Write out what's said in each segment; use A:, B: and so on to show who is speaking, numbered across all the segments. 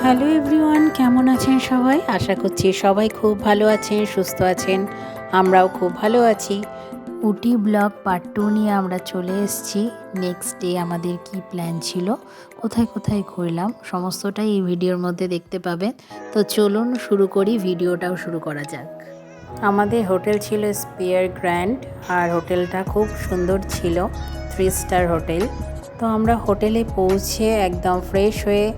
A: Hello everyone, কেমন আছেন সবাই? আশা করছি সবাই খুব ভালো আছেন, সুস্থ আছেন। আমরাও খুব ভালো আছি। উটি ব্লগ পার্ট 2 নিয়ে আমরা চলে এসেছি। নেক্সট ডে আমাদের কি প্ল্যান ছিল, কোথায় কোথায় ঘুরলাম, সমস্তটাই এই ভিডিওর মধ্যে দেখতে পাবেন। তো চলুন শুরু করি, ভিডিওটাও শুরু করা যাক। আমাদের হোটেল ছিল স্পিয়ার গ্র্যান্ড, আর হোটেলটা খুব সুন্দর ছিল, 3 স্টার হোটেল। তো আমরা হোটেলে পৌঁছে একদম ফ্রেশ হয়ে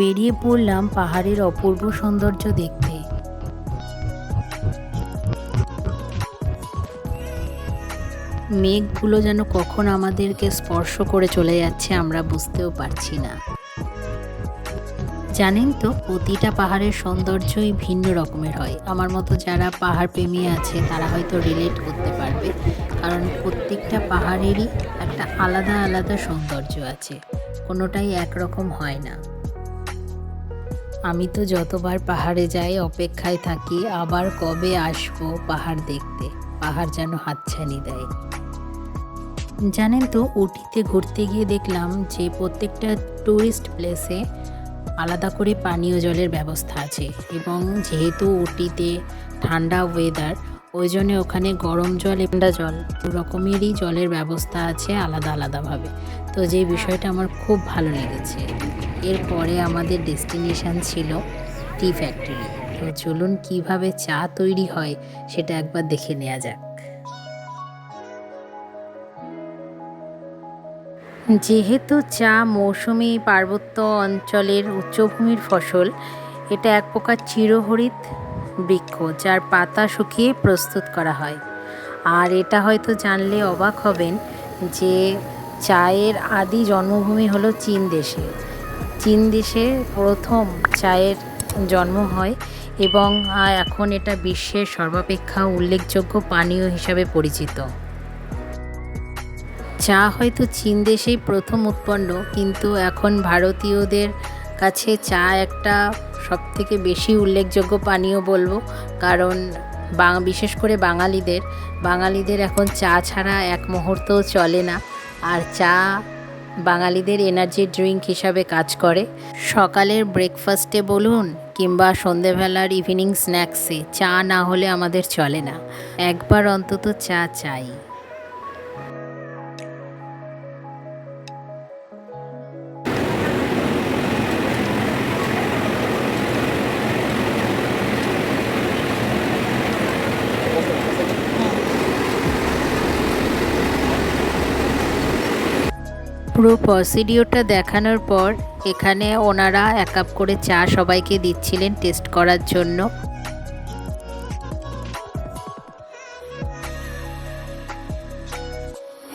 A: বেরিয়ে পড়লাম পাহাড়ের অপূর্ব সৌন্দর্য দেখতে। মেঘগুলো যেন কখন আমাদেরকে স্পর্শ করে চলে যাচ্ছে আমরা বুঝতেও পারছি না। জানেন তো, প্রতিটা পাহাড়ের সৌন্দর্যই ভিন্ন রকমের হয়। আমার মতো যারা পাহাড় প্রেমী আছে তারা হয়তো রিলেট করতে পারবে, কারণ প্রত্যেকটা পাহাড়েরই একটা আলাদা আলাদা সৌন্দর্য আছে, কোনোটাই একরকম হয় না। আমি তো যতবার পাহাড়ে যাই অপেক্ষায় থাকি আবার কবে আসবো পাহাড় দেখতে, পাহাড় যেন হাতছানি দেয়। জানেন তো, উটিতে ঘুরতে গিয়ে দেখলাম যে প্রত্যেকটা ট্যুরিস্ট প্লেসে আলাদা করে পানীয় জলের ব্যবস্থা আছে, এবং যেহেতু উটিতে ঠান্ডা ওয়েদার, ওই জন্য ওখানে গরম জল ঠান্ডা জল দু রকমেরই জলের ব্যবস্থা আছে আলাদা আলাদাভাবে। তো যে বিষয়টা আমার খুব ভালো লেগেছে। এরপরে আমাদের ডেস্টিনেশন ছিল টি ফ্যাক্টরি। তো চলুন কিভাবে চা তৈরি হয় সেটা একবার দেখে নেওয়া যাক। যেহেতু চা মৌসুমি পার্বত্য অঞ্চলের উচ্চভূমির ফসল, এটা এক প্রকার চিরহরিত বৃক্ষ যার পাতা শুকিয়ে প্রস্তুত করা হয়। আর এটা হয়তো জানলে অবাক হবেন যে চায়ের আদি জন্মভূমি হলো চীন দেশে। চীন দেশে প্রথম চায়ের জন্ম হয়, এবং এখন এটা বিশ্বের সর্বাপেক্ষা উল্লেখযোগ্য পানীয় হিসাবে পরিচিত। চা হয়তো চীন দেশেই প্রথম উৎপন্ন, কিন্তু এখন ভারতীয়দের কাছে চা একটা সবথেকে বেশি উল্লেখযোগ্য পানীয় বলবো, কারণ বিশেষ করে বাঙালিদের এখন চা ছাড়া এক মুহূর্তও চলে না। আর চা বাঙালিদের এনার্জি ড্রিঙ্ক হিসাবে কাজ করে। সকালের ব্রেকফাস্টে বলুন কিংবা সন্ধেবেলার ইভিনিং স্ন্যাক্সে চা না হলে আমাদের চলে না, একবার অন্তত চা চাই। পুরো প্রসিডিওরটা দেখানোর পর এখানে ওনারা 1 কাপ করে চা সবাইকে দিচ্ছিলেন টেস্ট করার জন্য।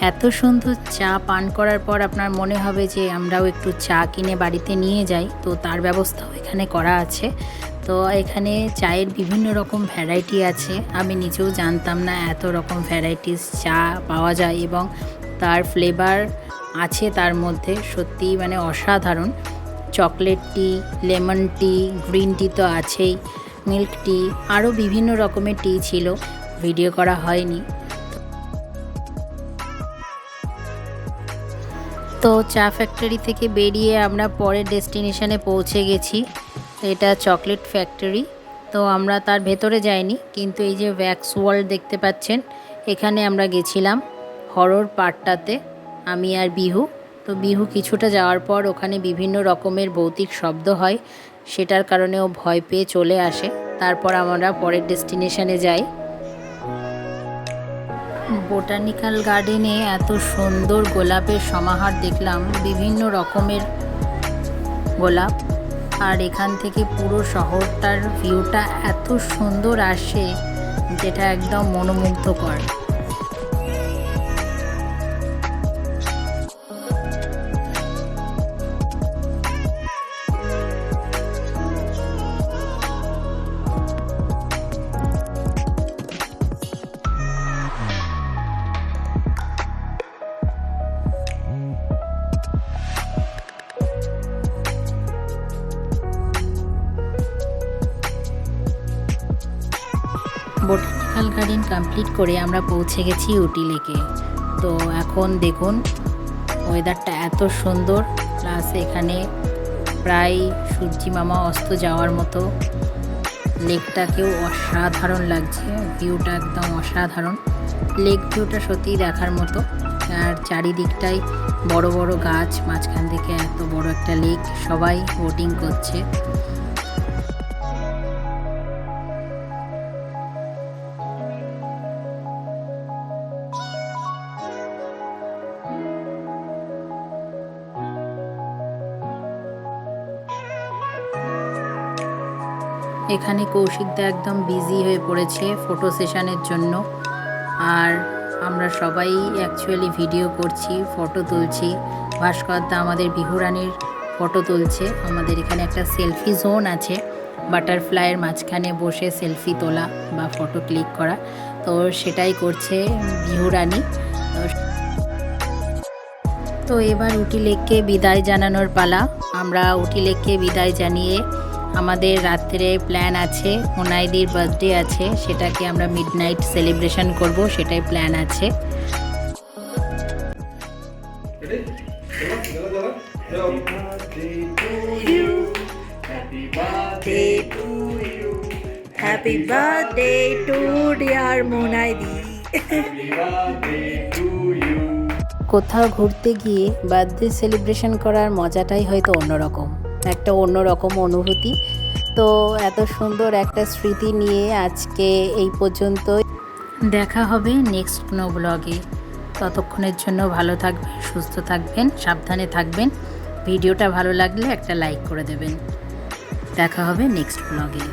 A: এত সুন্দর চা পান করার পর আপনার মনে হবে যে আমরাও একটু চা কিনে বাড়িতে নিয়ে যাই, তো তার ব্যবস্থাও এখানে করা আছে। তো এখানে চায়ের বিভিন্ন রকম ভ্যারাইটি আছে, আমি নিজেও জানতাম না এত রকম ভ্যারাইটিস চা পাওয়া যায়, এবং তার ফ্লেভার আছে তার মধ্যে, সত্যি মানে অসাধারণ। চকলেট টি, লেমন টি, গ্রিন টি তো আছেই, মিল্ক টি, আরও বিভিন্ন রকমের টি ছিল, ভিডিও করা হয়নি। তো চা ফ্যাক্টরি থেকে বেরিয়ে আমরা পরের ডেস্টিনেশনে পৌঁছে গেছি, এটা চকলেট ফ্যাক্টরি। তো আমরা তার ভেতরে যাইনি, কিন্তু এই যে ভ্যাক্স ওয়ার্ল্ড দেখতে পাচ্ছেন, এখানে আমরা গেছিলাম হরর পার্টটাতে, আমি আর বিহু। তো বিহু কিছুটা যাওয়ার পর ওখানে বিভিন্ন রকমের ভৌতিক শব্দ হয়, সেটার কারণে ও ভয় পেয়ে চলে আসে। তারপর আমরা পরের ডেস্টিনেশনে যাই। বোটানিক্যাল গার্ডেনে এত সুন্দর গোলাপের সমাহার দেখলাম, বিভিন্ন রকমের গোলাপ। আর এখান থেকে পুরো শহরটার ভিউটা এত সুন্দর আসে যেটা একদম মনোমুগ্ধকর। বোটানিক্যাল গার্ডেন কমপ্লিট করে আমরা পৌঁছে গেছি উটি লেকে। তো এখন দেখুন ওয়েদারটা এত সুন্দর, প্লাস এখানে প্রায় সূর্যি মামা অস্ত যাওয়ার মতো। লেকটাকেও অসাধারণ লাগছে, ভিউটা একদম অসাধারণ। লেক ভিউটা সত্যিই দেখার মতো। আর চারিদিকটাই বড় বড় গাছ, মাঝখান থেকে এত বড় একটা লেক, সবাই বোটিং করছে। এখানে কৌশিকদা একদম বিজি হয়ে পড়েছে ফটো সেশনের জন্য। আর আমরা সবাই অ্যাকচুয়ালি ভিডিও করছি, ফটো তুলছি। ভাস্করদা আমাদের বিহুরানির ফটো তুলছে। আমাদের এখানে একটা সেলফি জোন আছে, বাটারফ্লাইয়ের মাঝখানে বসে সেলফি তোলা বা ফটো ক্লিক করা, তো সেটাই করছে বিহুরানি। তো এবার উটি লেককে বিদায় জানানোর পালা। আমরা উটি লেককে বিদায় জানিয়ে আমাদের রাত্রে প্ল্যান আছে, মোনাইদির বার্থডে আছে, সেটাকে আমরা মিডনাইট সেলিব্রেশন করব, সেটাই প্ল্যান আছে।
B: Happy birthday to dear Monaidi.
A: কোথাও ঘুরতে গিয়ে বার্থডে সেলিব্রেশন করার মজাটাই হয়তো অন্যরকম, একটা অন্যরকম অনুভূতি। তো এত সুন্দর একটা স্মৃতি নিয়ে আজকে এই পর্যন্তই। দেখা হবে নেক্সট কোনো ব্লগে। ততক্ষণের জন্য ভালো থাকবেন, সুস্থ থাকবেন, সাবধানে থাকবেন। ভিডিওটা ভালো লাগলে একটা লাইক করে দেবেন। দেখা হবে নেক্সট ব্লগে।